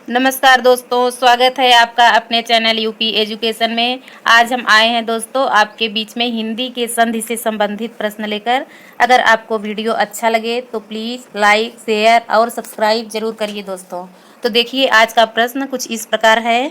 नमस्कार दोस्तों, स्वागत है आपका अपने चैनल यूपी एजुकेशन में। आज हम आए हैं दोस्तों आपके बीच में हिंदी के संधि से संबंधित प्रश्न लेकर। अगर आपको वीडियो अच्छा लगे तो प्लीज़ लाइक, शेयर और सब्सक्राइब जरूर करिए दोस्तों। तो देखिए आज का प्रश्न कुछ इस प्रकार है।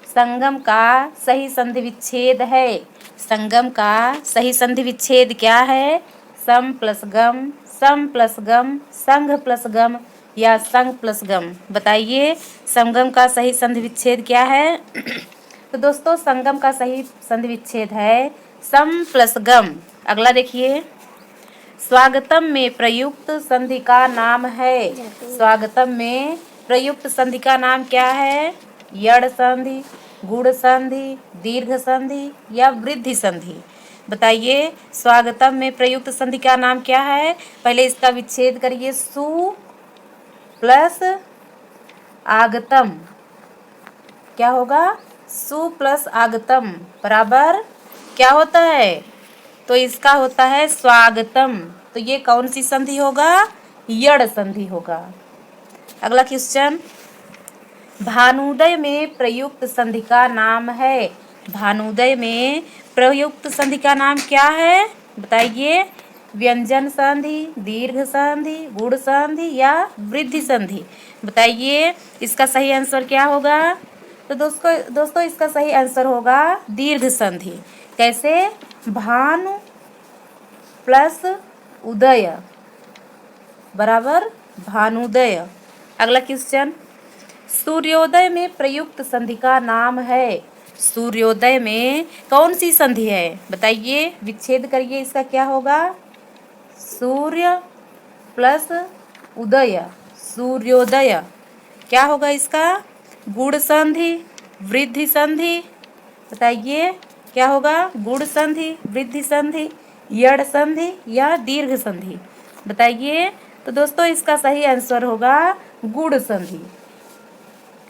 संगम का सही संधि विच्छेद है। संगम का सही संधि विच्छेद क्या है? सम प्लस गम, सम प्लस गम, संघ प्लस गम या संघ प्लस गम। बताइए संगम का सही संधि विच्छेद क्या है? तो दोस्तों संगम का सही संधि विच्छेद है सम प्लस गम। अगला देखिए, स्वागतम में प्रयुक्त संधि का नाम है। स्वागतम में प्रयुक्त संधि का नाम क्या है? यड़ संधि, गुण संधि, दीर्घ संधि या वृद्धि संधि। बताइए स्वागतम में प्रयुक्त संधि का नाम क्या है? पहले इसका विच्छेद करिए। सु प्लस आगतम क्या होगा? सु प्लस आगतम बराबर क्या होता है? तो इसका होता है स्वागतम। तो ये कौन सी संधि होगा? यड़ संधि होगा। अगला क्वेश्चन, भानुदय में प्रयुक्त संधि का नाम है। भानुदय में प्रयुक्त संधि का नाम क्या है? बताइए व्यंजन संधि, दीर्घ संधि, गुण संधि या वृद्धि संधि। बताइए इसका सही आंसर क्या होगा? तो दोस्तों इसका सही आंसर होगा दीर्घ संधि। कैसे? भानु प्लस उदय बराबर भानुदय। अगला क्वेश्चन, सूर्योदय में प्रयुक्त संधि का नाम है। सूर्योदय में कौन सी संधि है? बताइए विच्छेद करिए। इसका क्या होगा? सूर्य प्लस उदय, सूर्योदय। क्या होगा इसका? गुण संधि, वृद्धि संधि। बताइए क्या होगा? गुण संधि, वृद्धि संधि, यड़ संधि या दीर्घ संधि। बताइए। तो दोस्तों इसका सही आंसर होगा गुण संधि।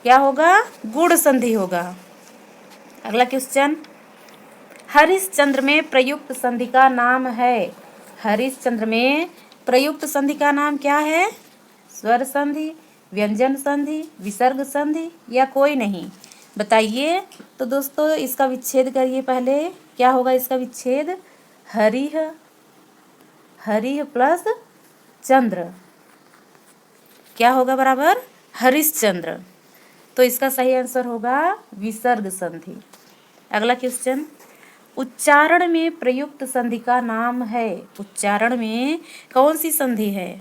क्या होगा? गुण संधि होगा। अगला क्वेश्चन, हरिश्चंद्र में प्रयुक्त संधि का नाम है। हरिश्चंद्र में प्रयुक्त संधि का नाम क्या है? स्वर संधि, व्यंजन संधि, विसर्ग संधि या कोई नहीं। बताइए। तो दोस्तों इसका विच्छेद करिए पहले। क्या होगा इसका विच्छेद? हरिह, हरिह प्लस चंद्र क्या होगा? बराबर हरिश्चंद्र। तो इसका सही आंसर होगा विसर्ग संधि। अगला क्वेश्चन, उच्चारण में प्रयुक्त संधि का नाम है। उच्चारण में कौन सी संधि है?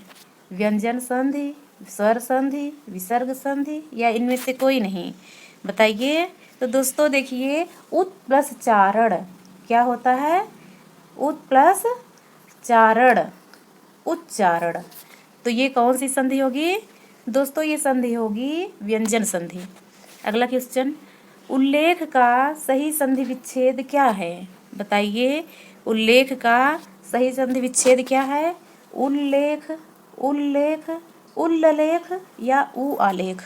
व्यंजन संधि, स्वर संधि, विसर्ग संधि या इनमें से कोई नहीं। बताइए। तो दोस्तों देखिए उत प्लस चारण क्या होता है? उत प्लस चारण, उच्चारण। तो ये कौन सी संधि होगी? दोस्तों ये संधि होगी व्यंजन संधि। अगला क्वेश्चन, उल्लेख का सही संधि विच्छेद क्या है? बताइए उल्लेख का सही संधि विच्छेद क्या है? उल्लेख, उल्लेख, उल्लेख या उ आलेख।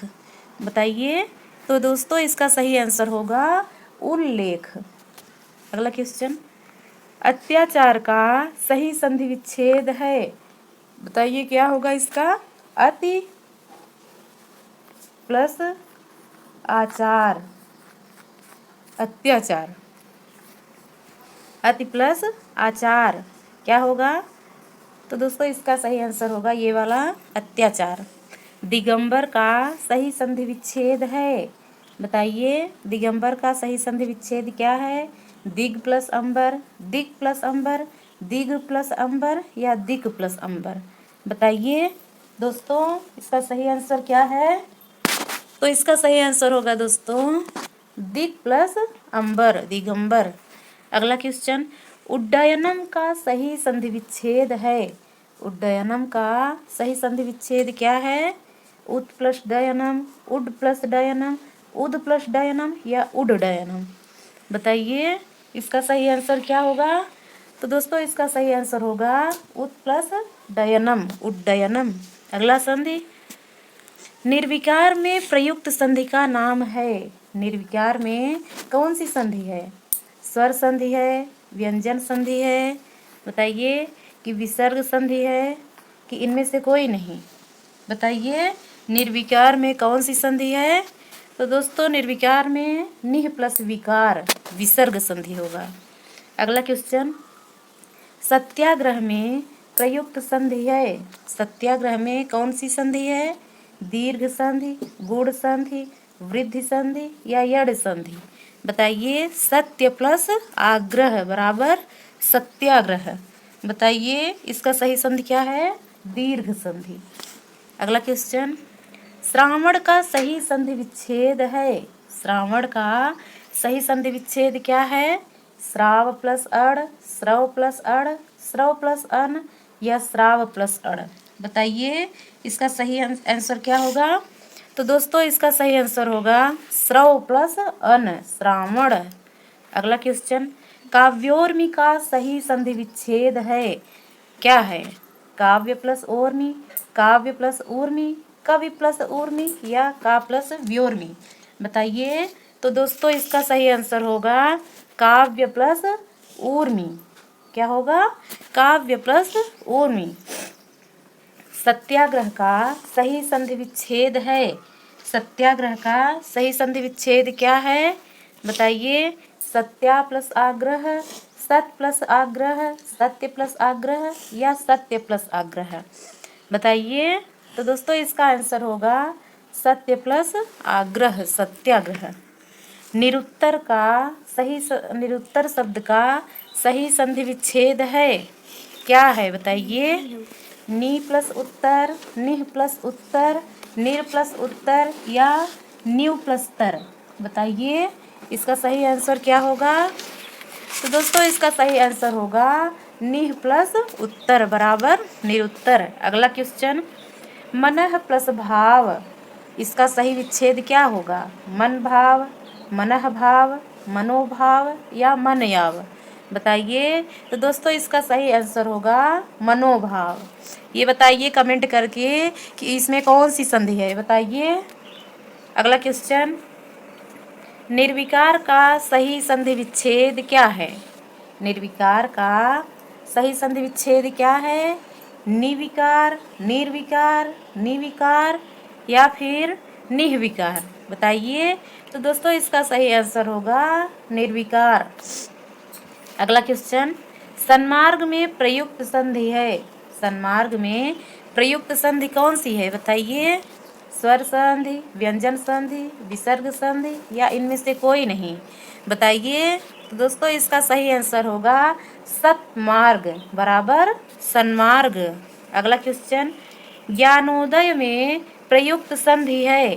बताइए। तो दोस्तों इसका सही आंसर होगा उल्लेख। अगला क्वेश्चन, अत्याचार का सही संधि विच्छेद है। बताइए क्या होगा इसका? अति प्लस आचार, अत्याचार, अति प्लस आचार क्या होगा? तो दोस्तों इसका सही आंसर होगा ये वाला अत्याचार। दिगंबर का सही संधि विच्छेद है। बताइए दिगंबर का सही संधि विच्छेद क्या है? दिग प्लस अंबर, दिग प्लस अंबर, दिग प्लस अंबर या दिग प्लस अंबर। बताइए दोस्तों इसका सही आंसर क्या है? तो इसका सही आंसर होगा दोस्तों दिग प्लस अंबर, दिगंबर। अगला क्वेश्चन, उड्डयनम का सही संधि विच्छेद है। उड्डयनम का सही संधि विच्छेद क्या है? उद प्लस डयनम, उड प्लस डयनम, उद प्लस डयनम या उड्डयनम। बताइए इसका सही आंसर क्या होगा? तो दोस्तों इसका सही आंसर होगा उद प्लस डयनम, उड्डयनम। अगला संधि, निर्विकार में प्रयुक्त संधि का नाम है। निर्विकार में कौन सी संधि है? स्वर संधि है, व्यंजन संधि है। बताइए कि विसर्ग संधि है कि इनमें से कोई नहीं। बताइए निर्विकार में कौन सी संधि है? तो दोस्तों निर्विकार में निह प्लस विकार विसर्ग संधि होगा। अगला क्वेश्चन, सत्याग्रह में प्रयुक्त संधि है। सत्याग्रह में कौन सी संधि है? दीर्घ संधि, गुण संधि, वृद्धि संधि या यड़ संधि? बताइए। सत्य प्लस आग्रह बराबर सत्याग्रह। बताइए इसका सही संधि क्या है? दीर्घ संधि। अगला क्वेश्चन, श्रावण का सही संधि विच्छेद है। श्रावण का सही संधि विच्छेद क्या है? श्राव प्लस अड़, श्रव प्लस अड़, श्रव प्लस अन या श्राव प्लस अड़? बताइए इसका सही आंसर क्या होगा? तो दोस्तों इसका सही आंसर होगा श्रव प्लस अन, श्रावण। अगला क्वेश्चन, काव्योर्मी का सही संधि विच्छेद है। क्या है? काव्य प्लस ओर्मी, काव्य प्लस ऊर्मी, कवि प्लस ऊर्मी या का प्लस व्योर्मी? बताइए। तो दोस्तों इसका सही आंसर होगा काव्य प्लस ऊर्मी। क्या होगा? काव्य प्लस ऊर्मी। सत्याग्रह का सही संधि विच्छेद है। सत्याग्रह का सही संधि विच्छेद क्या है? बताइए। सत्या प्लस आग्रह, सत प्लस आग्रह, सत्य प्लस आग्रह या सत्य प्लस आग्रह? बताइए। तो दोस्तों इसका आंसर होगा सत्य प्लस आग्रह, सत्याग्रह। निरुत्तर का सही निरुत्तर शब्द का सही संधि विच्छेद है। क्या है? बताइए। नी प्लस उत्तर, निह प्लस उत्तर, निर प्लस उत्तर या न्यू प्लस तर? बताइए इसका सही आंसर क्या होगा? तो दोस्तों इसका सही आंसर होगा निह प्लस उत्तर बराबर निरुत्तर। अगला क्वेश्चन, मनः प्लस भाव, इसका सही विच्छेद क्या होगा? मन भाव, मनः भाव, मनोभाव या मनयाव? बताइए। तो दोस्तों इसका सही आंसर होगा मनोभाव। ये बताइए कमेंट करके कि इसमें कौन सी संधि है, बताइए। अगला क्वेश्चन, निर्विकार का सही संधि विच्छेद क्या है? निर्विकार का सही संधि विच्छेद क्या है? निविकार, निर्विकार, निविकार या फिर निहविकार? बताइए। तो दोस्तों इसका सही आंसर होगा निर्विकार। अगला क्वेश्चन, सन्मार्ग में प्रयुक्त संधि है। सन्मार्ग में प्रयुक्त संधि कौन सी है? बताइए। स्वर संधि, व्यंजन संधि, विसर्ग संधि या इनमें से कोई नहीं? बताइए। तो दोस्तों इसका सही आंसर होगा सतमार्ग बराबर सन्मार्ग। अगला क्वेश्चन, ज्ञानोदय में प्रयुक्त संधि है।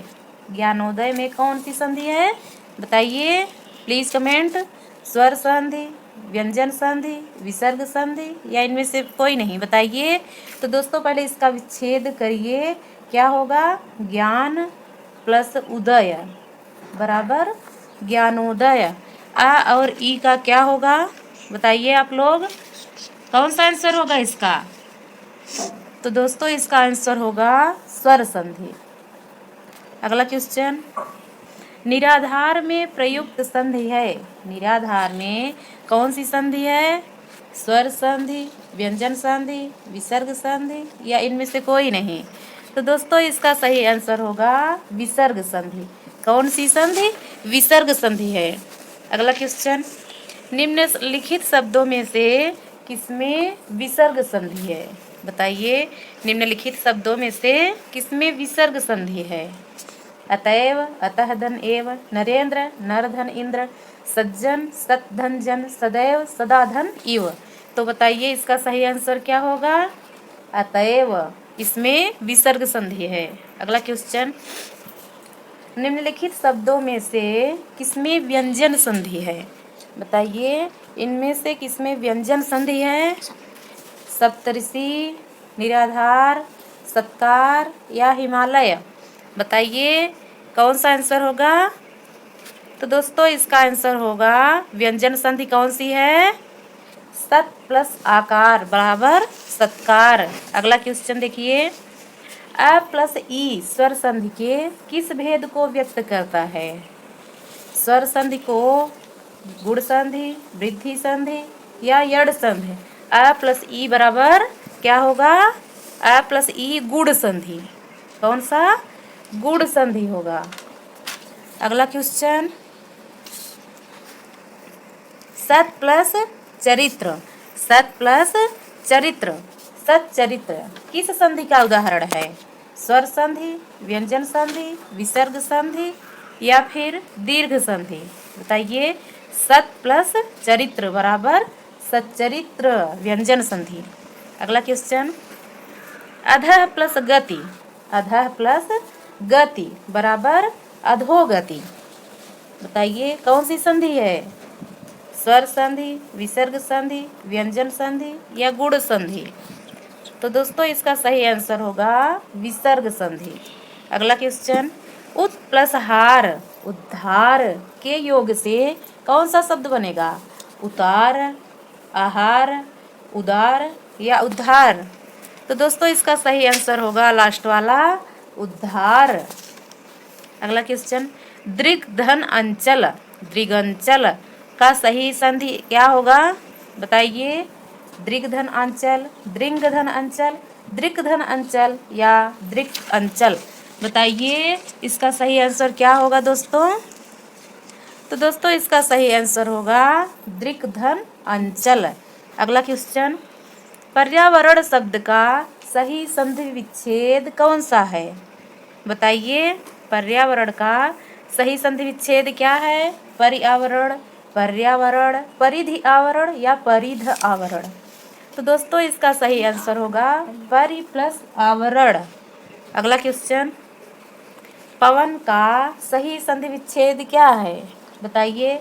ज्ञानोदय में कौन सी संधि है? बताइए प्लीज़ कमेंट। स्वर संधि, व्यंजन संधि, विसर्ग संधि या इनमें से कोई नहीं? बताइए। तो दोस्तों पहले इसका विच्छेद करिए। क्या होगा? ज्ञान प्लस उदय बराबर ज्ञानोदय। आ और ई का क्या होगा? बताइए आप लोग, कौन सा आंसर होगा इसका? तो दोस्तों इसका आंसर होगा स्वर संधि। अगला क्वेश्चन, निराधार में प्रयुक्त संधि है। निराधार में कौन सी संधि है? स्वर संधि, व्यंजन संधि, विसर्ग संधि या इनमें से कोई नहीं? तो दोस्तों इसका सही आंसर होगा विसर्ग संधि। कौन सी संधि? विसर्ग संधि है। अगला क्वेश्चन, निम्नलिखित शब्दों में से किसमें विसर्ग संधि है? बताइए। निम्नलिखित शब्दों में से किसमें विसर्ग संधि है? अतएव, अतः धन एव, नरेंद्र, नर धन इंद्र, सज्जन, सत धन जन, सदैव, सदा धन इव। तो बताइए इसका सही आंसर क्या होगा? अतएव, इसमें विसर्ग संधि है। अगला क्वेश्चन, निम्नलिखित शब्दों में से किसमें व्यंजन संधि है? बताइए इनमें से किसमें व्यंजन संधि है? सप्तऋषि, निराधार, सत्कार या हिमालय? बताइए कौन सा आंसर होगा? तो दोस्तों इसका आंसर होगा व्यंजन संधि कौन सी है? सत प्लस आकार बराबर सत्कार। अगला क्वेश्चन देखिए, अ प्लस ई स्वर संधि के किस भेद को व्यक्त करता है? स्वर संधि को गुण संधि, वृद्धि संधि या यड़ संधि? अ प्लस ई बराबर क्या होगा? अ प्लस ई गुण संधि। कौन सा? गुण संधि होगा। अगला क्वेश्चन, सत प्लस चरित्र, सत प्लस चरित्र, सच्चरित्र किस संधि का उदाहरण है? स्वर संधि, व्यंजन संधि, विसर्ग संधि या फिर दीर्घ संधि? बताइए। सत प्लस चरित्र बराबर सच्चरित्र, व्यंजन संधि। अगला क्वेश्चन, अधः प्लस गति, अधः प्लस गति बराबर अधोगति। बताइए कौन सी संधि है? स्वर संधि, विसर्ग संधि, व्यंजन संधि या गुण संधि? तो दोस्तों इसका सही आंसर होगा विसर्ग संधि। अगला क्वेश्चन, उत प्लस हार, उद्धार के योग से कौन सा शब्द बनेगा? उतार, आहार, उदार या उद्धार? तो दोस्तों इसका सही आंसर होगा लास्ट वाला, उद्धार। अगला क्वेश्चन, दृग धन अंचल, दृगंचल का सही संधि क्या होगा? बताइए। दृग धन अंचल, दृंग धन अंचल, दृक धन अंचल या दृक अंचल? बताइए इसका सही आंसर क्या होगा दोस्तों? तो दोस्तों इसका सही आंसर होगा दृक धन अंचल। अगला क्वेश्चन, पर्यावरण शब्द का सही संधि विच्छेद कौन सा है? बताइए। पर्यावरण का सही संधि विच्छेद क्या है? पर्यावरण, पर्यावरण, परिधि आवरण या परिध आवरण? तो दोस्तों इसका सही आंसर होगा परि प्लस आवरण। अगला क्वेश्चन, पवन का सही संधि विच्छेद क्या है? बताइए।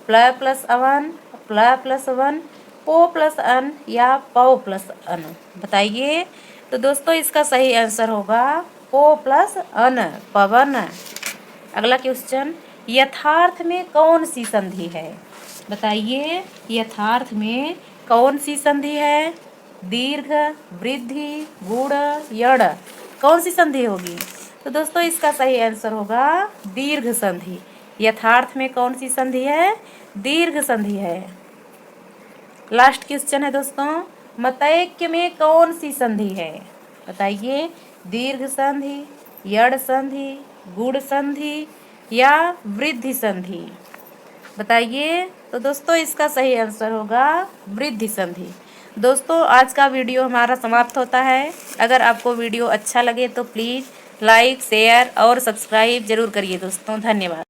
प्ल प्लस अवन, प्ल प्लस वन, पो प्लस अन या पौ प्लस अन? बताइए। तो दोस्तों इसका सही आंसर होगा पो प्लस अन, पवन। अगला क्वेश्चन, यथार्थ में कौन सी संधि है? बताइए। यथार्थ में कौन सी संधि है? दीर्घ, वृद्धि, गुण, यड़ कौन सी संधि होगी? तो दोस्तों इसका सही आंसर होगा दीर्घ संधि। यथार्थ में कौन सी संधि है? दीर्घ संधि है। लास्ट क्वेश्चन है दोस्तों, मतैक्य में कौन सी संधि है? बताइए। दीर्घ संधि, यड़ संधि, गुण संधि या वृद्धि संधि? बताइए। तो दोस्तों इसका सही आंसर होगा वृद्धि संधि। दोस्तों आज का वीडियो हमारा समाप्त होता है। अगर आपको वीडियो अच्छा लगे तो प्लीज़ लाइक, शेयर और सब्सक्राइब जरूर करिए दोस्तों। धन्यवाद।